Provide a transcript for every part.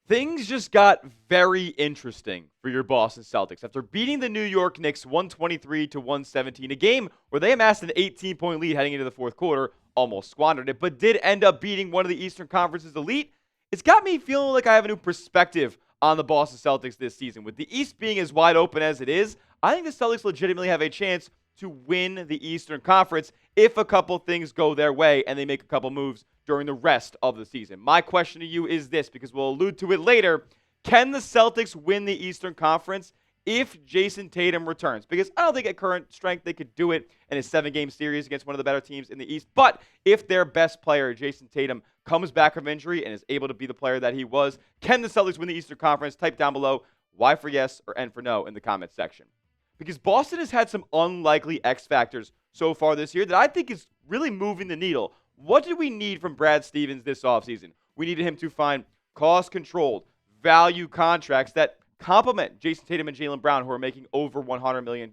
Things just got very interesting for your Boston Celtics after beating the New York Knicks 123-117, a game where they amassed an 18-point lead heading into the fourth quarter, almost squandered it, but did end up beating one of the Eastern Conference's elite. It's got me feeling like I have a new perspective on the Boston Celtics this season. With the East being as wide open as it is, I think the Celtics legitimately have a chance to win the Eastern Conference if a couple things go their way and they make a couple moves during the rest of the season. My question to you is this, because we'll allude to it later. Can the Celtics win the Eastern Conference if Jason Tatum returns? Because I don't think at current strength they could do it in a 7-game series against one of the better teams in the East. But if their best player, Jason Tatum, comes back from injury and is able to be the player that he was, can the Celtics win the Eastern Conference? Type down below Y for yes or N for no in the comments section. Because Boston has had some unlikely X factors so far this year that I think is really moving the needle. What did we need from Brad Stevens this offseason? We needed him to find cost-controlled, value contracts that complement Jason Tatum and Jaylen Brown, who are making over $100 million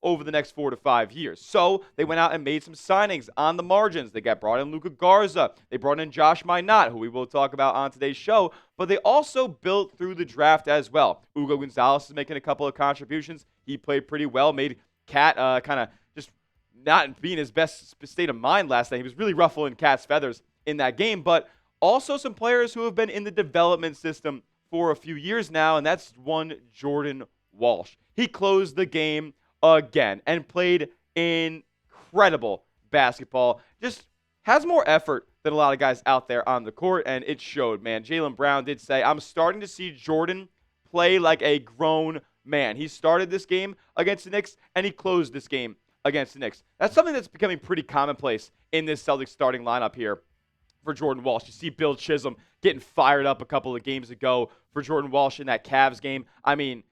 over the next 4 to 5 years. So they went out and made some signings on the margins. They brought in Luka Garza. They brought in Josh Minott, who we will talk about on today's show. But they also built through the draft as well. Hugo Gonzalez is making a couple of contributions. He played pretty well, made Cat kind of just not being his best state of mind last night. He was really ruffling Cat's feathers in that game. But also some players who have been in the development system for a few years now, and that's one Jordan Walsh. He closed the game again and played incredible basketball. Just has more effort than a lot of guys out there on the court, and it showed, man. Jaylen Brown did say, I'm starting to see Jordan play like a grown man. He started this game against the Knicks, and he closed this game against the Knicks. That's something that's becoming pretty commonplace in this Celtics starting lineup here for Jordan Walsh. You see Bill Chisholm getting fired up a couple of games ago for Jordan Walsh in that Cavs game. I mean,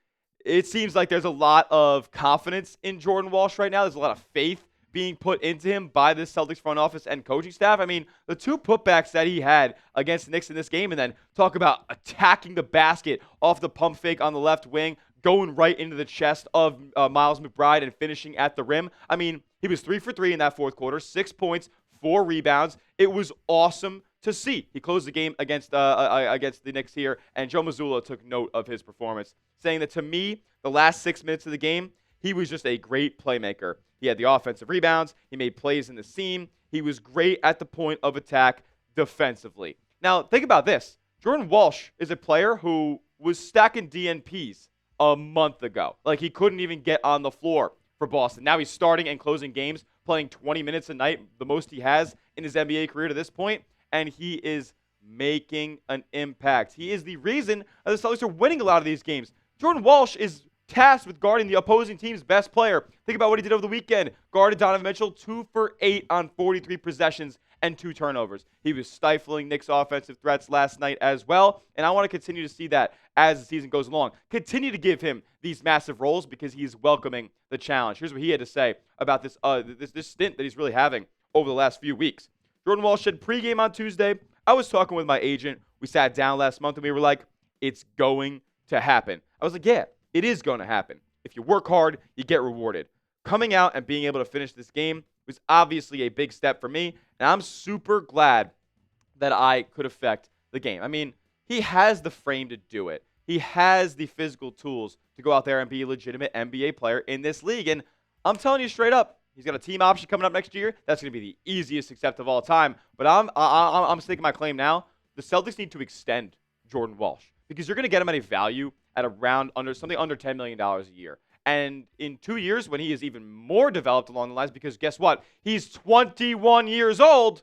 it seems like there's a lot of confidence in Jordan Walsh right now. There's a lot of faith being put into him by this Celtics front office and coaching staff. I mean, the two putbacks that he had against the Knicks in this game, and then talk about attacking the basket off the pump fake on the left wing, going right into the chest of Miles McBride and finishing at the rim. I mean, he was 3 for 3 in that fourth quarter, 6 points, 4 rebounds. It was awesome to see. He closed the game against the Knicks here, and Joe Mazzulla took note of his performance, saying that to me, the last 6 minutes of the game, he was just a great playmaker. He had the offensive rebounds. He made plays in the seam. He was great at the point of attack defensively. Now, think about this. Jordan Walsh is a player who was stacking DNPs a month ago. Like, he couldn't even get on the floor for Boston. Now he's starting and closing games, playing 20 minutes a night, the most he has in his NBA career to this point, and he is making an impact. He is the reason the Celtics are winning a lot of these games. Jordan Walsh is tasked with guarding the opposing team's best player. Think about what he did over the weekend. Guarded Donovan Mitchell 2 for 8 on 43 possessions and 2 turnovers. He was stifling Knicks' offensive threats last night as well, and I want to continue to see that as the season goes along. Continue to give him these massive roles because he's welcoming the challenge. Here's what he had to say about this stint that he's really having over the last few weeks. Jordan Walsh said pregame on Tuesday, I was talking with my agent. We sat down last month and we were like, it's going to happen. I was like, yeah, it is going to happen. If you work hard, you get rewarded. Coming out and being able to finish this game was obviously a big step for me, and I'm super glad that I could affect the game. I mean, he has the frame to do it. He has the physical tools to go out there and be a legitimate NBA player in this league, and I'm telling you straight up, he's got a team option coming up next year. That's going to be the easiest accept of all time, but I'm staking my claim now. The Celtics need to extend Jordan Walsh because you're going to get him at a value at around under $10 million a year. And in 2 years, when he is even more developed along the lines, because guess what? He's 21 years old.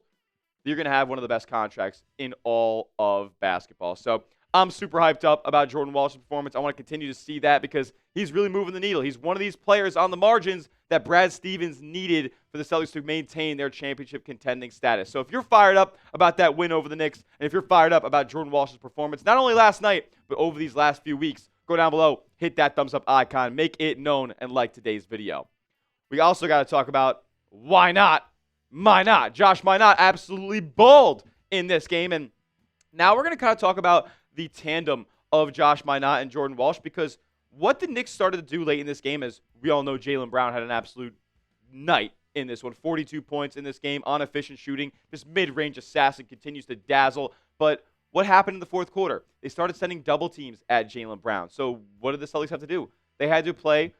You're going to have one of the best contracts in all of basketball. So I'm super hyped up about Jordan Walsh's performance. I want to continue to see that because he's really moving the needle. He's one of these players on the margins that Brad Stevens needed for the Celtics to maintain their championship contending status. So if you're fired up about that win over the Knicks, and if you're fired up about Jordan Walsh's performance, not only last night, but over these last few weeks, go down below, hit that thumbs up icon, make it known, and like today's video. We also got to talk about why not Minott. Josh Minott absolutely balled in this game. And now we're going to kind of talk about the tandem of Josh Minott and Jordan Walsh, because what the Knicks started to do late in this game, as we all know, Jaylen Brown had an absolute night in this one. 42 points in this game on efficient shooting. This mid-range assassin continues to dazzle. But what happened in the fourth quarter? They started sending double teams at Jaylen Brown. So what did the Celtics have to do? They had to play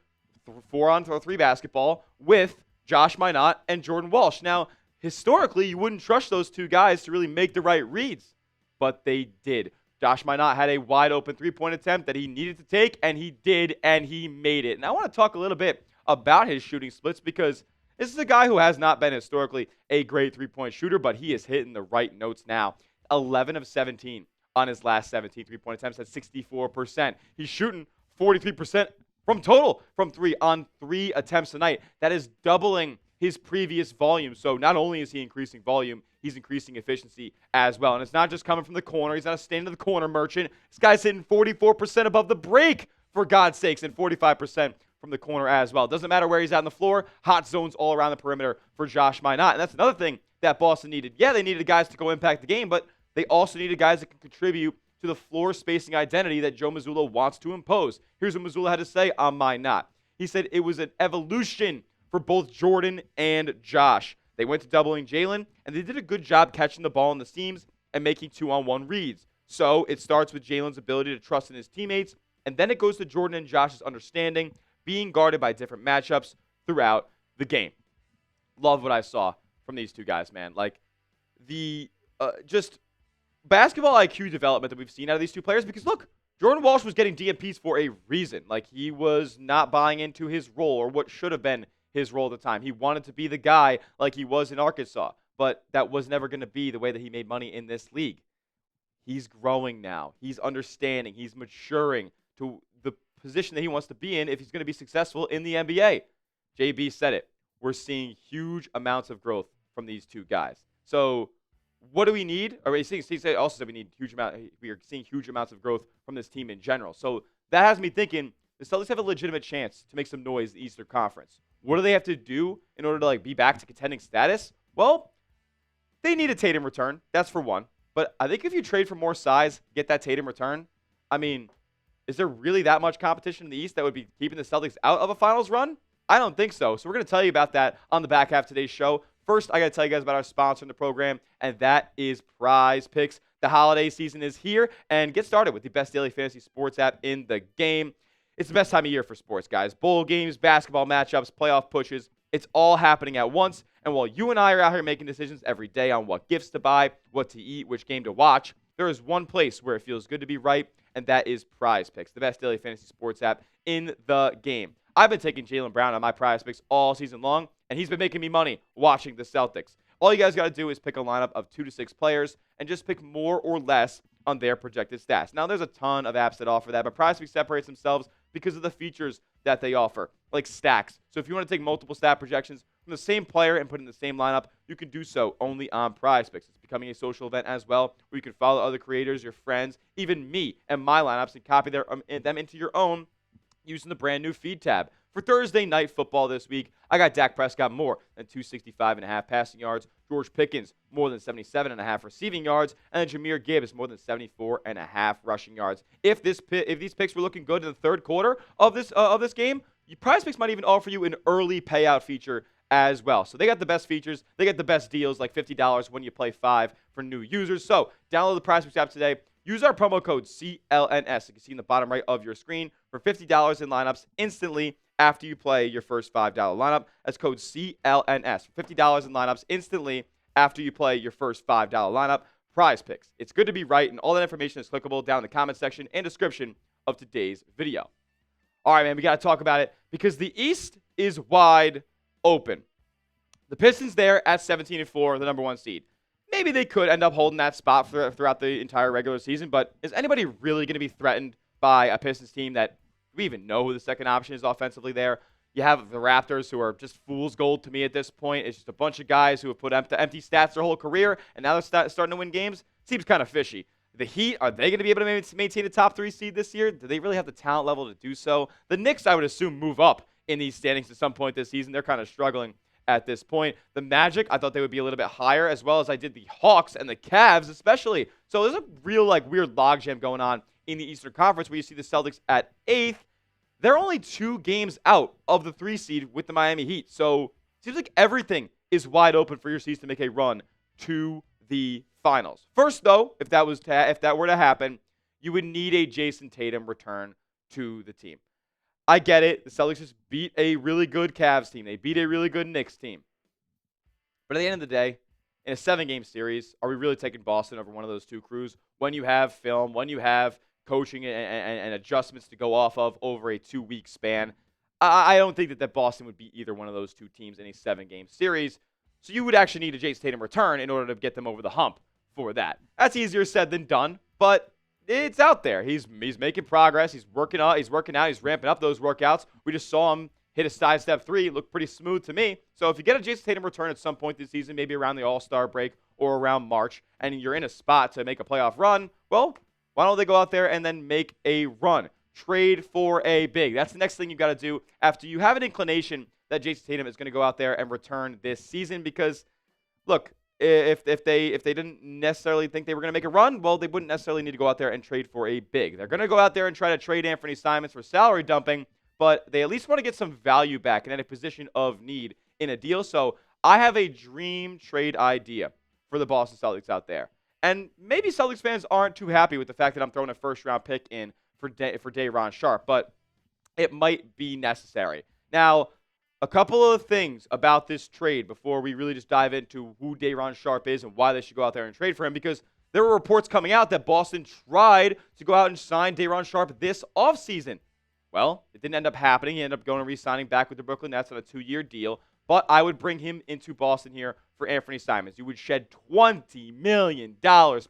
4-on-3 basketball with Josh Minott and Jordan Walsh. Now, historically, you wouldn't trust those two guys to really make the right reads, but they did. Josh Minott had a wide-open three-point attempt that he needed to take, and he did, and he made it. And I want to talk a little bit about his shooting splits because this is a guy who has not been historically a great three-point shooter, but he is hitting the right notes now. 11 of 17 on his last 17 three-point attempts at 64%. He's shooting 43% from total from three on 3 attempts a night. That is doubling his previous volume. So not only is he increasing volume, he's increasing efficiency as well. And it's not just coming from the corner. He's not a stand-in-the-corner merchant. This guy's hitting 44% above the break, for God's sakes, and 45% from the corner as well. Doesn't matter where he's at on the floor. Hot zones all around the perimeter for Josh Minott. And that's another thing that Boston needed. Yeah, they needed guys to go impact the game, but they also needed guys that can contribute to the floor spacing identity that Joe Mazzulla wants to impose. Here's what Mazzulla had to say on Minott. He said it was an evolution for both Jordan and Josh. They went to doubling Jaylen, and they did a good job catching the ball in the seams and making 2-on-1 reads. So it starts with Jaylen's ability to trust in his teammates, and then it goes to Jordan and Josh's understanding, being guarded by different matchups throughout the game. Love what I saw from these two guys, man. Like, the just basketball IQ development that we've seen out of these two players, because look, Jordan Walsh was getting DNPs for a reason. Like, he was not buying into his role or what should have been his role at the time. He wanted to be the guy like he was in Arkansas, but that was never going to be the way that he made money in this league. He's growing now. He's understanding. He's maturing to the position that he wants to be in if he's going to be successful in the NBA. JB said it. We're seeing huge amounts of growth from these two guys. So what do we need? Or he also said we are seeing huge amounts of growth from this team in general. So that has me thinking the Celtics have a legitimate chance to make some noise in the Eastern Conference. What do they have to do in order to be back to contending status? Well, they need a Tatum return. That's for one. But I think if you trade for more size, get that Tatum return, I mean, is there really that much competition in the East that would be keeping the Celtics out of a finals run? I don't think so. So we're going to tell you about that on the back half of today's show. First, I got to tell you guys about our sponsor in the program, and that is Prize Picks. The holiday season is here, and get started with the best daily fantasy sports app in the game. It's the best time of year for sports, guys. Bowl games, basketball matchups, playoff pushes. It's all happening at once. And while you and I are out here making decisions every day on what gifts to buy, what to eat, which game to watch, there is one place where it feels good to be right, and that is Prize Picks, the best daily fantasy sports app in the game. I've been taking Jaylen Brown on my Prize Picks all season long, and he's been making me money watching the Celtics. All you guys got to do is pick a lineup of 2 to 6 players and just pick more or less on their projected stats. Now, there's a ton of apps that offer that, but Prize Picks separates themselves because of the features that they offer, like stacks. So if you want to take multiple stat projections from the same player and put in the same lineup, you can do so only on Prize Picks. It's becoming a social event as well, where you can follow other creators, your friends, even me and my lineups, and copy them into your own using the brand new feed tab. For Thursday night football this week, I got Dak Prescott more than 265.5 passing yards, George Pickens more than 77.5 receiving yards, and then Jahmyr Gibbs more than 74.5 rushing yards. If these picks were looking good in the third quarter of this game, Prize Picks might even offer you an early payout feature as well. So they got the best features. They got the best deals, like $50 when you play 5 for new users. So download the Prize Picks app today. Use our promo code CLNS. You can see in the bottom right of your screen for $50 in lineups instantly after you play your first $5 lineup. That's code CLNS. For $50 in lineups instantly after you play your first $5 lineup. Prize Picks. It's good to be right, and all that information is clickable down in the comment section and description of today's video. All right, man, we got to talk about it because the East is wide open. The Pistons there at 17-4, the number 1 seed. Maybe they could end up holding that spot throughout the entire regular season, but is anybody really going to be threatened by a Pistons team that we even know who the second option is offensively there? You have the Raptors, who are just fool's gold to me at this point. It's just a bunch of guys who have put empty stats their whole career, and now they're starting to win games. Seems kind of fishy. The Heat, are they going to be able to maintain a top 3 seed this year? Do they really have the talent level to do so? The Knicks, I would assume, move up in these standings at some point this season. They're kind of struggling at this point. The Magic, I thought they would be a little bit higher, as well as I did the Hawks and the Cavs especially. So there's a real weird logjam going on in the Eastern Conference where you see the Celtics at 8th. They're only 2 games out of the 3 seed with the Miami Heat. So Seems like everything is wide open for your C's to make a run to the finals. First, though, if that were to happen, you would need a Jason Tatum return to the team. I get it. The Celtics just beat a really good Cavs team. They beat a really good Knicks team. But at the end of the day, in a 7-game series, are we really taking Boston over one of those two crews when you have film, when you have coaching and adjustments to go off of over a 2-week span? I don't think that Boston would beat either one of those two teams in a 7-game series. So you would actually need a Jason Tatum return in order to get them over the hump for that. That's easier said than done, but it's out there. He's making progress. He's working out. He's ramping up those workouts. We just saw him hit a sidestep 3. It looked pretty smooth to me. So if you get a Jason Tatum return at some point this season, maybe around the All-Star break or around March, and you're in a spot to make a playoff run, well, why don't they go out there and then make a run? Trade for a big. That's the next thing you got to do after you have an inclination that Jason Tatum is going to go out there and return this season. Because, look, if they didn't necessarily think they were going to make a run, well, they wouldn't necessarily need to go out there and trade for a big. They're going to go out there and try to trade Anfernee Simons for salary dumping, but they at least want to get some value back and at a position of need in a deal. So I have a dream trade idea for the Boston Celtics out there. And maybe Celtics fans aren't too happy with the fact that I'm throwing a first-round pick in for Day'Ron Sharpe, but it might be necessary. Now, a couple of things about this trade before we really just dive into who Day'Ron Sharpe is and why they should go out there and trade for him, because there were reports coming out that Boston tried to go out and sign Day'Ron Sharpe this offseason. Well, it didn't end up happening. He ended up going and re-signing back with the Brooklyn Nets on a 2-year deal. But I would bring him into Boston here for Anfernee Simons. You would shed $20 million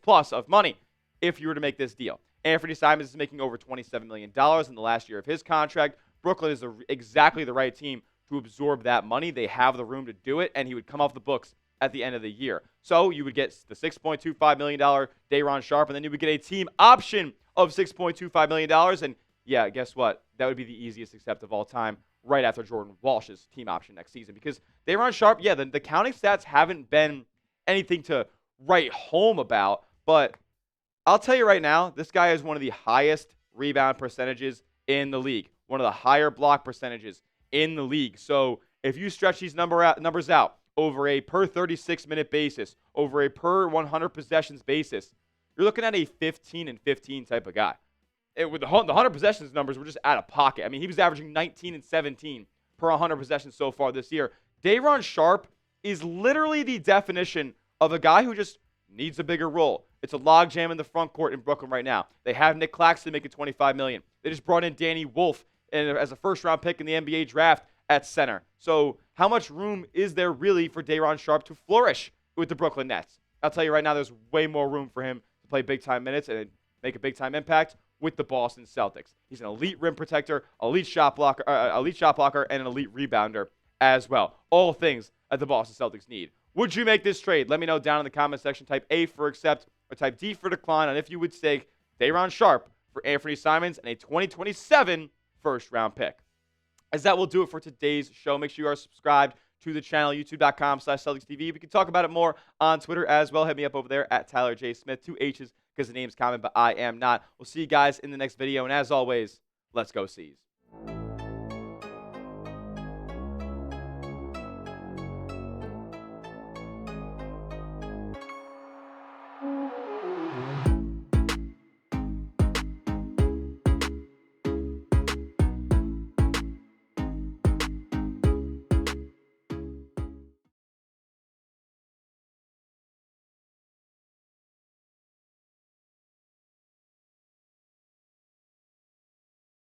plus of money if you were to make this deal. Anfernee Simons is making over $27 million in the last year of his contract. Brooklyn is exactly the right team to absorb that money. They have the room to do it, and he would come off the books at the end of the year. So you would get the $6.25 million Day'Ron Sharpe, and then you would get a team option of $6.25 million. And yeah, guess what? That would be the easiest accept of all time, right after Jordan Walsh's team option next season. Because Day'Ron Sharpe, yeah, the counting stats haven't been anything to write home about, but I'll tell you right now, this guy has one of the highest rebound percentages in the league, one of the higher block percentages in the league. So if you stretch these numbers out over a per 36-minute basis, over a per 100 possessions basis, you're looking at a 15 and 15 type of guy. With the 100 possessions numbers were just out of pocket. I mean, he was averaging 19 and 17 per 100 possessions so far this year. Day'Ron Sharpe is literally the definition of a guy who just needs a bigger role. It's a logjam in the front court in Brooklyn right now. They have Nick Claxton making $25 million. They just brought in Danny Wolf as a first-round pick in the NBA draft at center. So how much room is there really for Day'Ron Sharpe to flourish with the Brooklyn Nets? I'll tell you right now, there's way more room for him to play big-time minutes and make a big-time impact with the Boston Celtics. He's an elite rim protector, elite shot blocker, and an elite rebounder as well. All things that the Boston Celtics need. Would you make this trade? Let me know down in the comment section. Type A for accept or type D for decline on if you would stake Day'Ron Sharpe for Anfernee Simons and a 2027 first-round pick. As that will do it for today's show. Make sure you are subscribed to the channel, youtube.com/CelticsTV. We can talk about it more on Twitter as well. Hit me up over there at Tyler J. Smith, 2 H's because the name's common, but I am not. We'll see you guys in the next video. And as always, let's go C's.